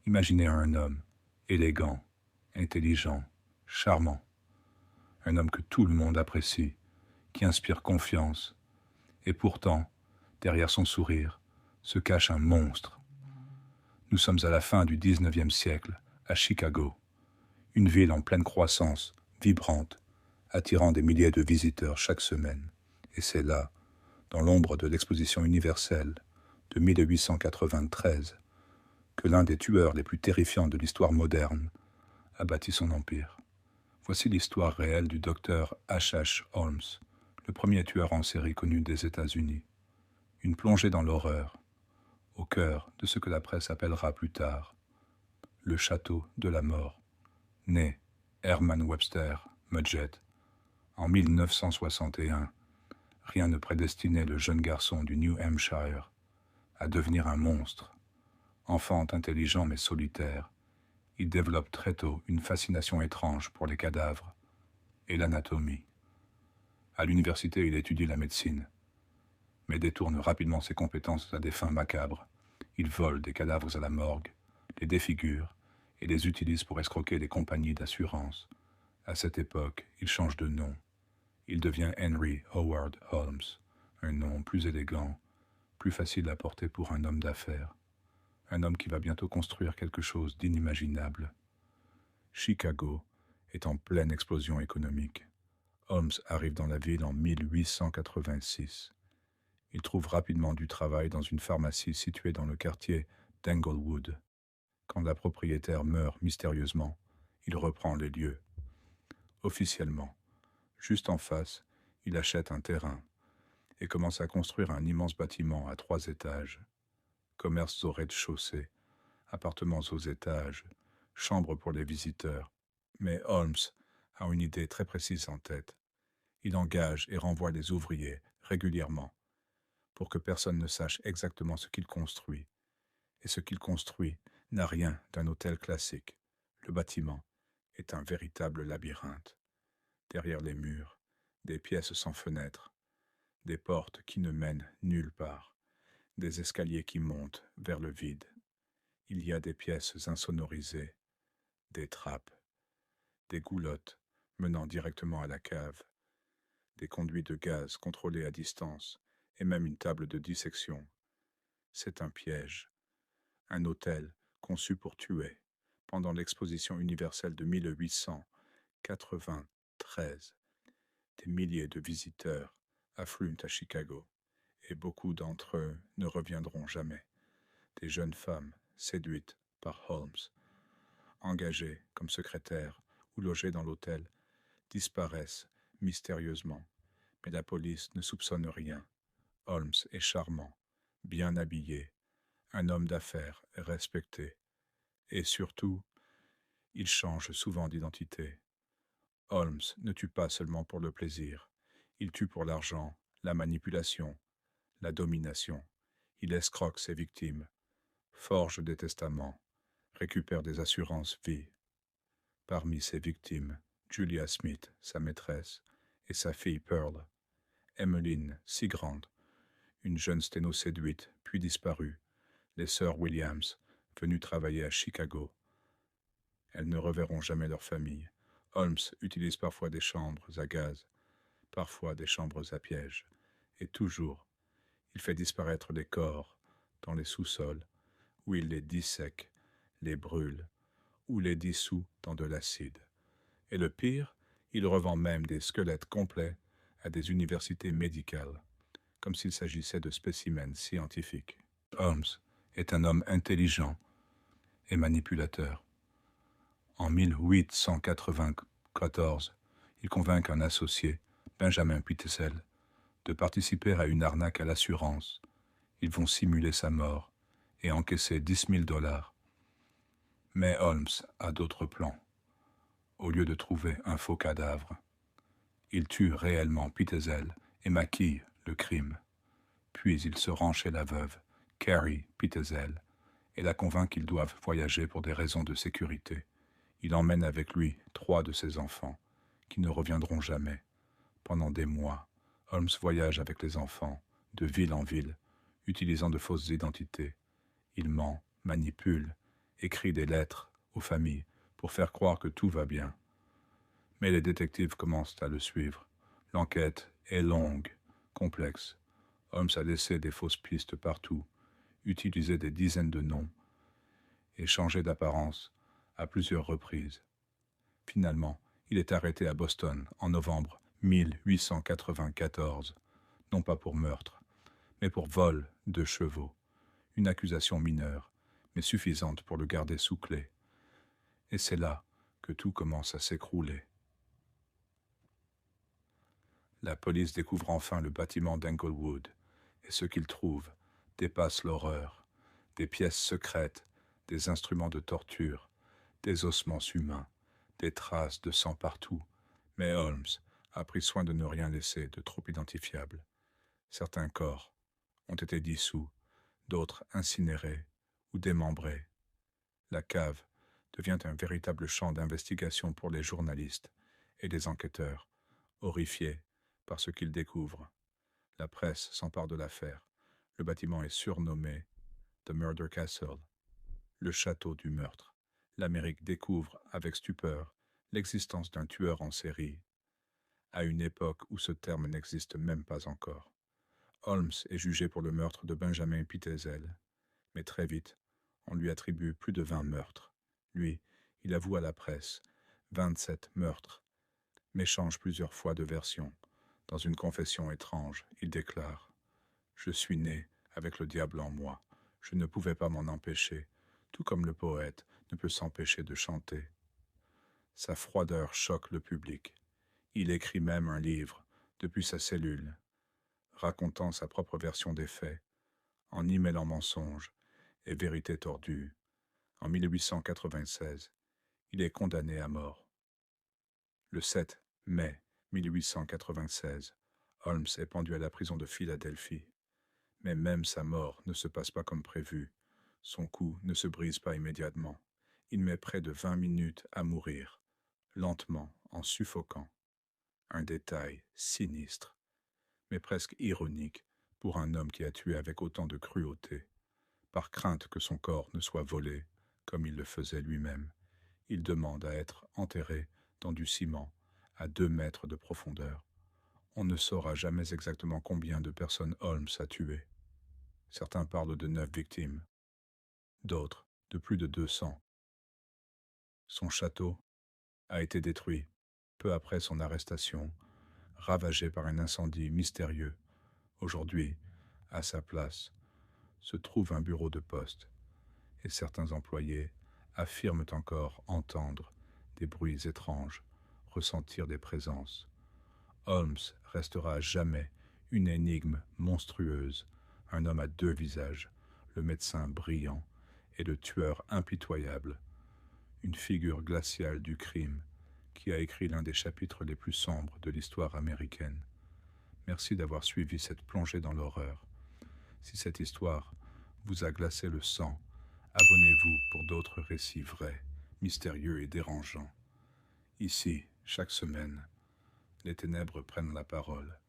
Imaginez un homme élégant, intelligent, charmant, un homme que tout le monde apprécie, qui inspire confiance, et pourtant, derrière son sourire, se cache un monstre. Nous sommes à la fin du XIXe siècle, à Chicago, une ville en pleine croissance, vibrante, attirant des milliers de visiteurs chaque semaine. Et c'est là, dans l'ombre de l'exposition universelle de 1893, que l'un des tueurs les plus terrifiants de l'histoire moderne a bâti son empire. Voici l'histoire réelle du docteur H.H. Holmes, le premier tueur en série connu des États-Unis. Une plongée dans l'horreur, au cœur de ce que la presse appellera plus tard le château de la mort, né Herman Webster Mudgett en 1961. Rien ne prédestinait le jeune garçon du New Hampshire à devenir un monstre. Enfant intelligent mais solitaire, il développe très tôt une fascination étrange pour les cadavres et l'anatomie. À l'université, il étudie la médecine, mais détourne rapidement ses compétences à des fins macabres. Il vole des cadavres à la morgue, les défigure et les utilise pour escroquer les compagnies d'assurance. À cette époque, il change de nom. Il devient Henry Howard Holmes, un nom plus élégant, plus facile à porter pour un homme d'affaires. Un homme qui va bientôt construire quelque chose d'inimaginable. Chicago est en pleine explosion économique. Holmes arrive dans la ville en 1886. Il trouve rapidement du travail dans une pharmacie située dans le quartier d'Englewood. Quand la propriétaire meurt mystérieusement, il reprend les lieux. Officiellement, juste en face, il achète un terrain et commence à construire un immense bâtiment à 3 étages. Commerces au rez-de-chaussée, appartements aux étages, chambres pour les visiteurs. Mais Holmes a une idée très précise en tête. Il engage et renvoie les ouvriers régulièrement pour que personne ne sache exactement ce qu'il construit. Et ce qu'il construit n'a rien d'un hôtel classique. Le bâtiment est un véritable labyrinthe. Derrière les murs, des pièces sans fenêtres, des portes qui ne mènent nulle part, des escaliers qui montent vers le vide. Il y a des pièces insonorisées, des trappes, des goulottes menant directement à la cave, des conduits de gaz contrôlés à distance et même une table de dissection. C'est un piège, un hôtel conçu pour tuer. Pendant l'exposition universelle de 1893, des milliers de visiteurs affluent à Chicago et beaucoup d'entre eux ne reviendront jamais. Des jeunes femmes séduites par Holmes, engagées comme secrétaires ou logées dans l'hôtel, disparaissent mystérieusement, mais la police ne soupçonne rien. Holmes est charmant, bien habillé, un homme d'affaires respecté, et surtout, il change souvent d'identité. Holmes ne tue pas seulement pour le plaisir, il tue pour l'argent, la manipulation, la domination. Il escroque ses victimes, forge des testaments, récupère des assurances vie. Parmi ses victimes, Julia Smith, sa maîtresse, et sa fille Pearl. Emmeline, si grande, une jeune sténo séduite, puis disparue. Les sœurs Williams, venues travailler à Chicago. Elles ne reverront jamais leur famille. Holmes utilise parfois des chambres à gaz, parfois des chambres à piège. Et toujours, il fait disparaître les corps dans les sous-sols, où il les dissèque, les brûle, ou les dissout dans de l'acide. Et le pire, il revend même des squelettes complets à des universités médicales, comme s'il s'agissait de spécimens scientifiques. Holmes est un homme intelligent et manipulateur. En 1894, il convainc un associé, Benjamin Pitzel, de participer à une arnaque à l'assurance. Ils vont simuler sa mort et encaisser 10 000 $. Mais Holmes a d'autres plans. Au lieu de trouver un faux cadavre, il tue réellement Pitzel et maquille le crime. Puis il se rend chez la veuve, Carrie Pitzel, et la convainc qu'ils doivent voyager pour des raisons de sécurité. Il emmène avec lui 3 de ses enfants, qui ne reviendront jamais. Pendant des mois, Holmes voyage avec les enfants, de ville en ville, utilisant de fausses identités. Il ment, manipule écrit des lettres aux familles pour faire croire que tout va bien. Mais les détectives commencent à le suivre. L'enquête est longue, complexe. Holmes a laissé des fausses pistes partout, utilisé des dizaines de noms et changé d'apparence à plusieurs reprises. Finalement, il est arrêté à Boston en novembre 1894, non pas pour meurtre, mais pour vol de chevaux. Une accusation mineure, mais suffisante pour le garder sous clé. Et c'est là que tout commence à s'écrouler. La police découvre enfin le bâtiment d'Englewood, et ce qu'ils trouvent dépasse l'horreur. Des pièces secrètes, des instruments de torture, des ossements humains, des traces de sang partout. Mais Holmes a pris soin de ne rien laisser de trop identifiable. Certains corps ont été dissous, d'autres incinérés ou démembrés. La cave devient un véritable champ d'investigation pour les journalistes et les enquêteurs, horrifiés par ce qu'ils découvrent. La presse s'empare de l'affaire. Le bâtiment est surnommé The Murder Castle, le château du meurtre. L'Amérique découvre avec stupeur l'existence d'un tueur en série, à une époque où ce terme n'existe même pas encore. Holmes est jugé pour le meurtre de Benjamin Pitezel, mais très vite, on lui attribue plus de 20 meurtres. Lui, il avoue à la presse 27 meurtres, mais change plusieurs fois de version. Dans une confession étrange, il déclare « Je suis né avec le diable en moi. Je ne pouvais pas m'en empêcher, tout comme le poète ne peut s'empêcher de chanter. » Sa froideur choque le public. Il écrit même un livre, depuis sa cellule, racontant sa propre version des faits, en y mêlant mensonges et vérité tordue. En 1896, il est condamné à mort. Le 7 mai 1896, Holmes est pendu à la prison de Philadelphie. Mais même sa mort ne se passe pas comme prévu. Son cou ne se brise pas immédiatement. Il met près de 20 minutes à mourir, lentement, en suffoquant. Un détail sinistre, mais presque ironique pour un homme qui a tué avec autant de cruauté. Par crainte que son corps ne soit volé, comme il le faisait lui-même, il demande à être enterré dans du ciment à 2 mètres de profondeur. On ne saura jamais exactement combien de personnes Holmes a tuées. Certains parlent de 9 victimes, d'autres de plus de 200. Son château a été détruit peu après son arrestation, ravagé par un incendie mystérieux. Aujourd'hui, à sa place, se trouve un bureau de poste, et certains employés affirment encore entendre des bruits étranges, ressentir des présences. Holmes restera à jamais une énigme monstrueuse, un homme à 2 visages, le médecin brillant et le tueur impitoyable, une figure glaciale du crime qui a écrit l'un des chapitres les plus sombres de l'histoire américaine. Merci d'avoir suivi cette plongée dans l'horreur. Si cette histoire vous a glacé le sang, abonnez-vous pour d'autres récits vrais, mystérieux et dérangeants. Ici, chaque semaine, les ténèbres prennent la parole.